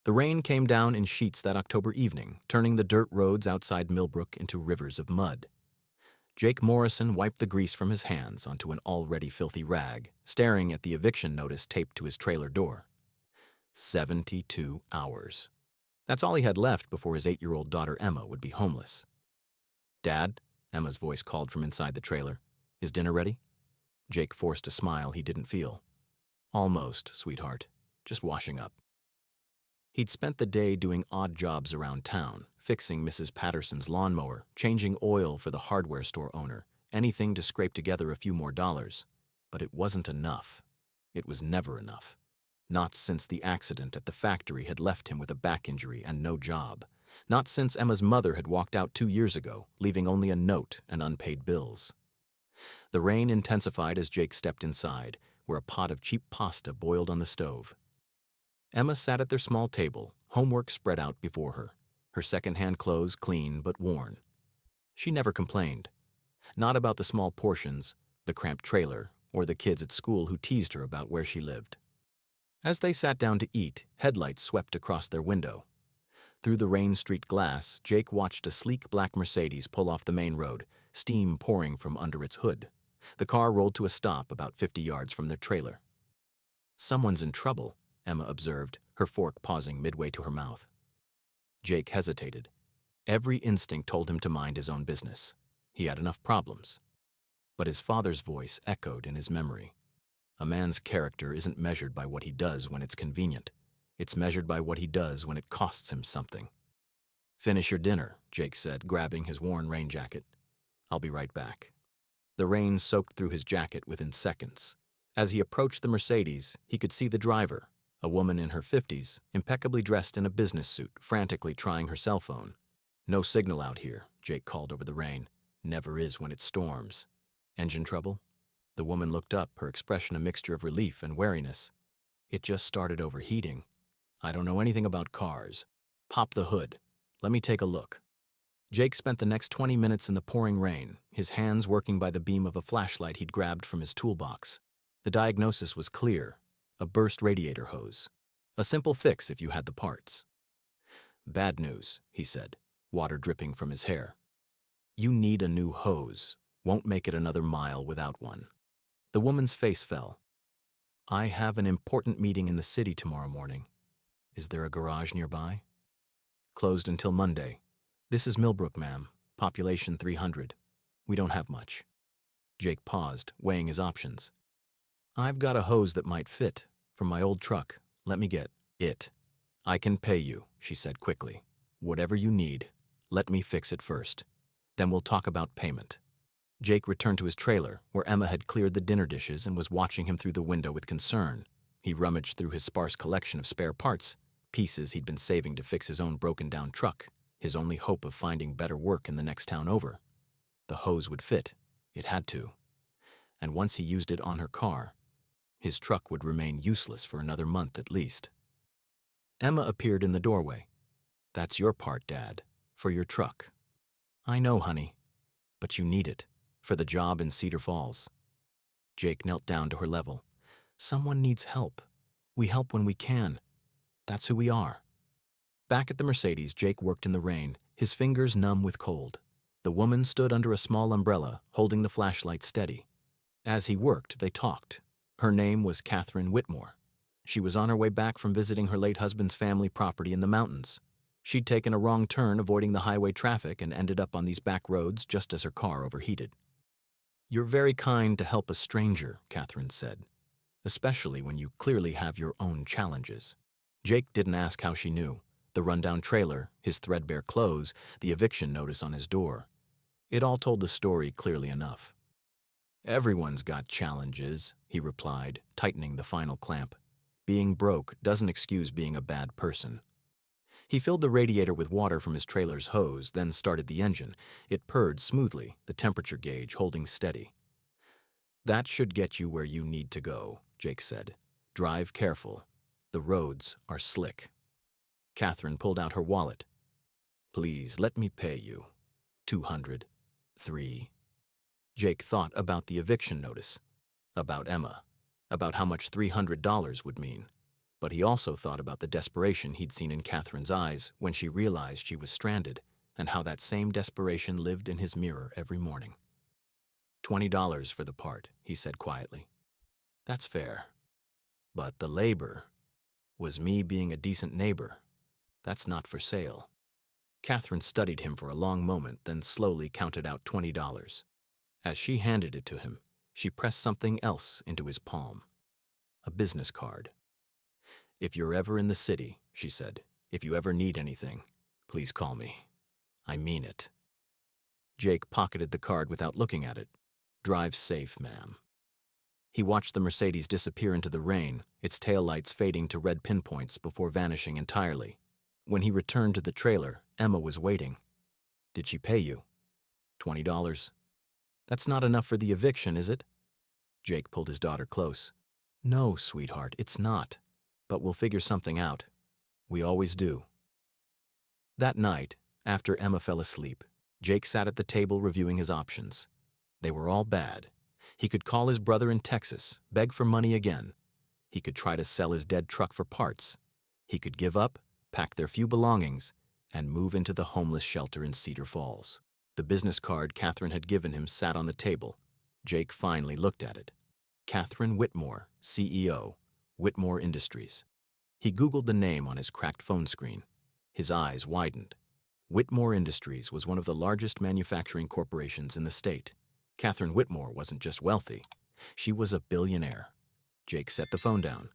The rain came down in sheets that October evening, turning the dirt roads outside Millbrook into rivers of mud. Jake Morrison wiped the grease from his hands onto an already filthy rag, staring at the eviction notice taped to his trailer door. 72 hours. That's all he had left before his 8-year-old daughter Emma would be homeless. "Dad?" Emma's voice called from inside the trailer. "Is dinner ready?" Jake forced a smile he didn't feel. "Almost, sweetheart. Just washing up." He'd spent the day doing odd jobs around town, fixing Mrs. Patterson's lawnmower, changing oil for the hardware store owner, anything to scrape together a few more dollars. But it wasn't enough. It was never enough. Not since the accident at the factory had left him with a back injury and no job. Not since Emma's mother had walked out 2 years ago, leaving only a note and unpaid bills. The rain intensified as Jake stepped inside, where a pot of cheap pasta boiled on the stove. Emma sat at their small table, homework spread out before her second-hand clothes clean but worn. She never complained. Not about the small portions, the cramped trailer, or the kids at school who teased her about where she lived. As they sat down to eat, headlights swept across their window. Through the rain-streaked glass, Jake watched a sleek black Mercedes pull off the main road, steam pouring from under its hood. The car rolled to a stop about 50 yards from their trailer. "Someone's in trouble," Emma observed, her fork pausing midway to her mouth. Jake hesitated. Every instinct told him to mind his own business. He had enough problems. But his father's voice echoed in his memory. A man's character isn't measured by what he does when it's convenient. It's measured by what he does when it costs him something. "Finish your dinner," Jake said, grabbing his worn rain jacket. "I'll be right back." The rain soaked through his jacket within seconds. As he approached the Mercedes, he could see the driver, a woman in her 50s, impeccably dressed in a business suit, frantically trying her cell phone. "No signal out here," Jake called over the rain. "Never is when it storms." "Engine trouble?" The woman looked up, her expression a mixture of relief and wariness. "It just started overheating. I don't know anything about cars. Pop the hood. Let me take a look." Jake spent the next 20 minutes in the pouring rain, his hands working by the beam of a flashlight he'd grabbed from his toolbox. The diagnosis was clear: a burst radiator hose. A simple fix if you had the parts. "Bad news," he said, water dripping from his hair. "You need a new hose. Won't make it another mile without one." The woman's face fell. "I have an important meeting in the city tomorrow morning. Is there a garage nearby?" "Closed until Monday. This is Millbrook, ma'am. Population 300. We don't have much." Jake paused, weighing his options. "I've got a hose that might fit, from my old truck. Let me get it." "I can pay you," she said quickly. "Whatever you need. Let me fix it first. Then we'll talk about payment." Jake returned to his trailer, where Emma had cleared the dinner dishes and was watching him through the window with concern. He rummaged through his sparse collection of spare parts, pieces he'd been saving to fix his own broken-down truck, his only hope of finding better work in the next town over. The hose would fit. It had to. And once he used it on her car, his truck would remain useless for another month at least. Emma appeared in the doorway. "That's your part, Dad, for your truck." "I know, honey, but you need it, for the job in Cedar Falls." Jake knelt down to her level. "Someone needs help. We help when we can. That's who we are." Back at the Mercedes, Jake worked in the rain, his fingers numb with cold. The woman stood under a small umbrella, holding the flashlight steady. As he worked, they talked. Her name was Catherine Whitmore. She was on her way back from visiting her late husband's family property in the mountains. She'd taken a wrong turn avoiding the highway traffic and ended up on these back roads just as her car overheated. "You're very kind to help a stranger," Catherine said, "especially when you clearly have your own challenges." Jake didn't ask how she knew. The rundown trailer, his threadbare clothes, the eviction notice on his door. It all told the story clearly enough. "Everyone's got challenges," he replied, tightening the final clamp. "Being broke doesn't excuse being a bad person." He filled the radiator with water from his trailer's hose, then started the engine. It purred smoothly, the temperature gauge holding steady. "That should get you where you need to go," Jake said. "Drive careful. The roads are slick." Catherine pulled out her wallet. "Please, let me pay you. 200. 3. Jake thought about the eviction notice, about Emma, about how much $300 would mean. But he also thought about the desperation he'd seen in Catherine's eyes when she realized she was stranded, and how that same desperation lived in his mirror every morning. $20 for the part, he said quietly. That's fair. But the labor was me being a decent neighbor. That's not for sale. Catherine studied him for a long moment, then slowly counted out $20. As she handed it to him, she pressed something else into his palm. A business card. If you're ever in the city, she said, if you ever need anything, please call me. I mean it. Jake pocketed the card without looking at it. Drive safe, ma'am. He watched the Mercedes disappear into the rain, its taillights fading to red pinpoints before vanishing entirely. When he returned to the trailer, Emma was waiting. Did she pay you? $20. That's not enough for the eviction, is it? Jake pulled his daughter close. No, sweetheart, it's not. But we'll figure something out. We always do. That night, after Emma fell asleep, Jake sat at the table reviewing his options. They were all bad. He could call his brother in Texas, beg for money again. He could try to sell his dead truck for parts. He could give up, pack their few belongings, and move into the homeless shelter in Cedar Falls. The business card Catherine had given him sat on the table. Jake finally looked at it. Catherine Whitmore, CEO, Whitmore Industries. He Googled the name on his cracked phone screen. His eyes widened. Whitmore Industries was one of the largest manufacturing corporations in the state. Catherine Whitmore wasn't just wealthy. She was a billionaire. Jake set the phone down.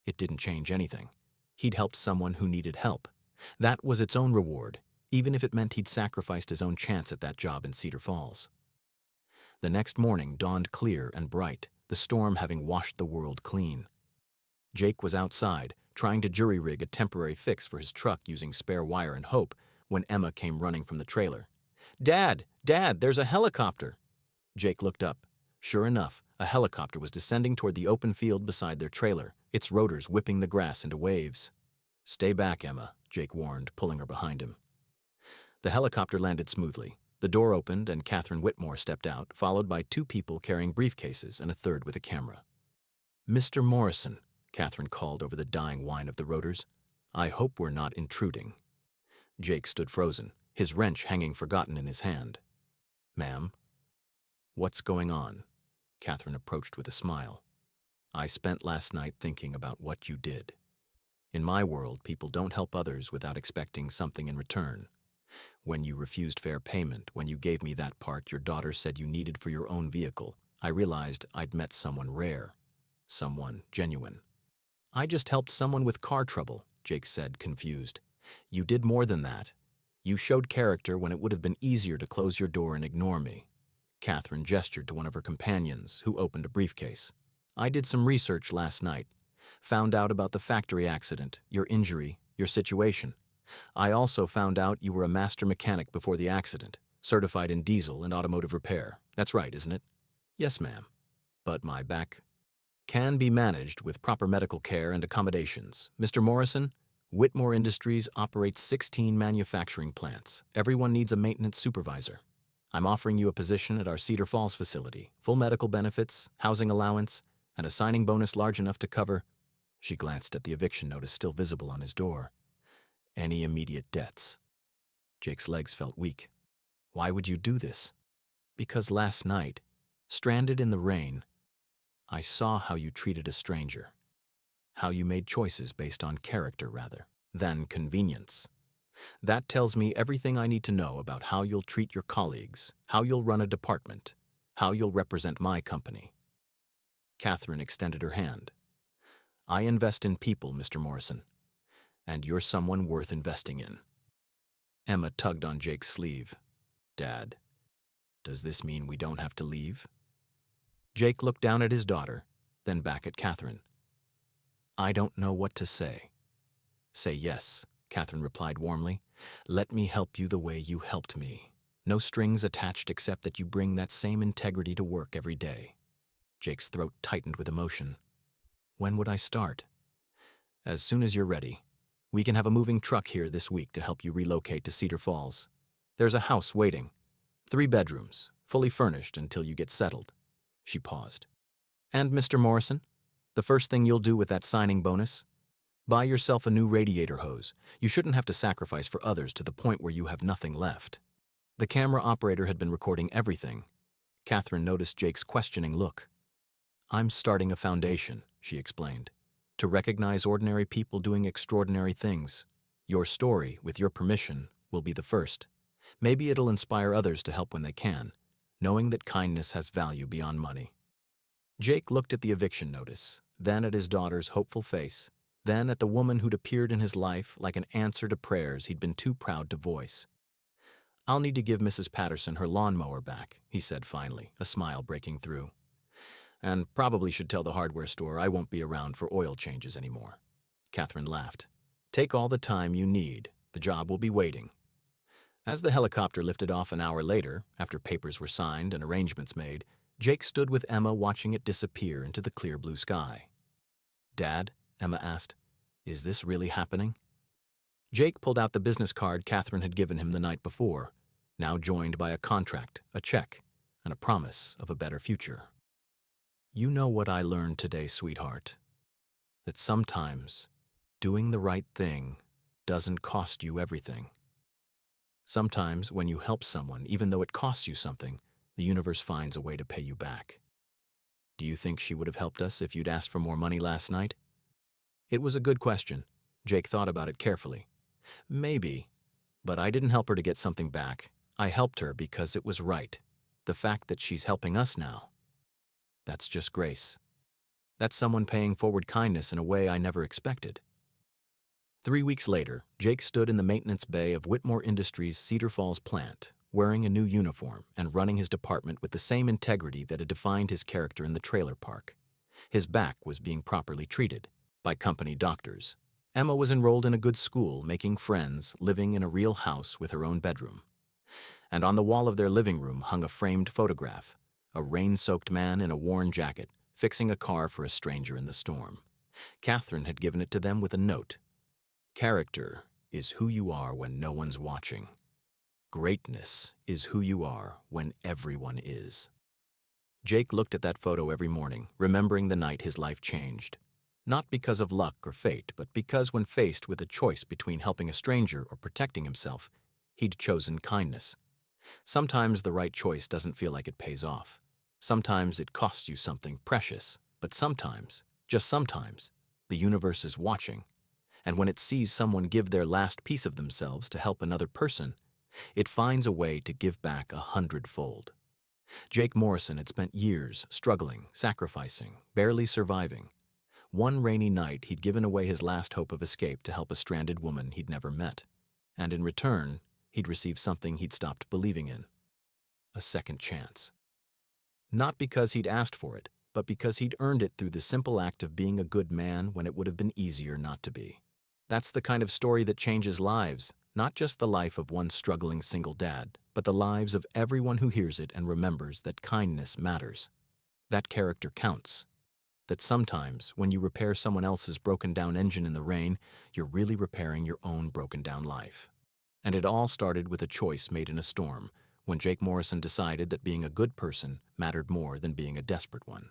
It didn't change anything. He'd helped someone who needed help. That was its own reward, even if it meant he'd sacrificed his own chance at that job in Cedar Falls. The next morning dawned clear and bright, the storm having washed the world clean. Jake was outside, trying to jury-rig a temporary fix for his truck using spare wire and hope, when Emma came running from the trailer. Dad! Dad, there's a helicopter! Jake looked up. Sure enough, a helicopter was descending toward the open field beside their trailer, its rotors whipping the grass into waves. Stay back, Emma, Jake warned, pulling her behind him. The helicopter landed smoothly. The door opened and Catherine Whitmore stepped out, followed by two people carrying briefcases and a third with a camera. Mr. Morrison, Catherine called over the dying whine of the rotors. I hope we're not intruding. Jake stood frozen, his wrench hanging forgotten in his hand. Ma'am? What's going on? Catherine approached with a smile. I spent last night thinking about what you did. In my world, people don't help others without expecting something in return. When you refused fair payment, when you gave me that part your daughter said you needed for your own vehicle, I realized I'd met someone rare, someone genuine. I just helped someone with car trouble, Jake said, confused. You did more than that. You showed character when it would have been easier to close your door and ignore me. Catherine gestured to one of her companions, who opened a briefcase. I did some research last night. Found out about the factory accident, your injury, your situation. I also found out you were a master mechanic before the accident, certified in diesel and automotive repair. That's right, isn't it? Yes, ma'am. But my back can be managed with proper medical care and accommodations. Mr. Morrison, Whitmore Industries operates 16 manufacturing plants. Everyone needs a maintenance supervisor. I'm offering you a position at our Cedar Falls facility, full medical benefits, housing allowance, and a signing bonus large enough to cover. She glanced at the eviction notice still visible on his door. Any immediate debts. Jake's legs felt weak. Why would you do this? Because last night, stranded in the rain, I saw how you treated a stranger. How you made choices based on character rather than convenience. That tells me everything I need to know about how you'll treat your colleagues, how you'll run a department, how you'll represent my company. Catherine extended her hand. I invest in people, Mr. Morrison, and you're someone worth investing in. Emma tugged on Jake's sleeve. Dad, does this mean we don't have to leave? Jake looked down at his daughter, then back at Catherine. I don't know what to say. Say yes, Catherine replied warmly. Let me help you the way you helped me. No strings attached except that you bring that same integrity to work every day. Jake's throat tightened with emotion. When would I start? As soon as you're ready. We can have a moving truck here this week to help you relocate to Cedar Falls. There's a house waiting. 3 bedrooms, fully furnished until you get settled. She paused. And Mr. Morrison, the first thing you'll do with that signing bonus? Buy yourself a new radiator hose. You shouldn't have to sacrifice for others to the point where you have nothing left. The camera operator had been recording everything. Catherine noticed Jake's questioning look. I'm starting a foundation, she explained, to recognize ordinary people doing extraordinary things. Your story, with your permission, will be the first. Maybe it'll inspire others to help when they can, knowing that kindness has value beyond money. Jake looked at the eviction notice, then at his daughter's hopeful face, then at the woman who'd appeared in his life like an answer to prayers he'd been too proud to voice. I'll need to give Mrs. Patterson her lawnmower back, he said finally, a smile breaking through. And probably should tell the hardware store I won't be around for oil changes anymore. Catherine laughed. Take all the time you need. The job will be waiting. As the helicopter lifted off an hour later, after papers were signed and arrangements made, Jake stood with Emma watching it disappear into the clear blue sky. Dad, Emma asked, is this really happening? Jake pulled out the business card Catherine had given him the night before, now joined by a contract, a check, and a promise of a better future. You know what I learned today, sweetheart? That sometimes doing the right thing doesn't cost you everything. Sometimes when you help someone, even though it costs you something, the universe finds a way to pay you back. Do you think she would have helped us if you'd asked for more money last night? It was a good question. Jake thought about it carefully. Maybe, but I didn't help her to get something back. I helped her because it was right. The fact that she's helping us now, that's just grace. That's someone paying forward kindness in a way I never expected. 3 weeks later, Jake stood in the maintenance bay of Whitmore Industries' Cedar Falls plant, wearing a new uniform and running his department with the same integrity that had defined his character in the trailer park. His back was being properly treated by company doctors. Emma was enrolled in a good school, making friends, living in a real house with her own bedroom. And on the wall of their living room hung a framed photograph, a rain-soaked man in a worn jacket, fixing a car for a stranger in the storm. Catherine had given it to them with a note. Character is who you are when no one's watching. Greatness is who you are when everyone is. Jake looked at that photo every morning, remembering the night his life changed. Not because of luck or fate, but because when faced with a choice between helping a stranger or protecting himself, he'd chosen kindness. Sometimes the right choice doesn't feel like it pays off. Sometimes it costs you something precious, but sometimes, just sometimes, the universe is watching. And when it sees someone give their last piece of themselves to help another person, it finds a way to give back 100-fold. Jake Morrison had spent years struggling, sacrificing, barely surviving. One rainy night, he'd given away his last hope of escape to help a stranded woman he'd never met. And in return, he'd received something he'd stopped believing in. A second chance. Not because he'd asked for it, but because he'd earned it through the simple act of being a good man when it would have been easier not to be. That's the kind of story that changes lives, not just the life of one struggling single dad, but the lives of everyone who hears it and remembers that kindness matters. That character counts. That sometimes, when you repair someone else's broken-down engine in the rain, you're really repairing your own broken-down life. And it all started with a choice made in a storm, when Jake Morrison decided that being a good person mattered more than being a desperate one.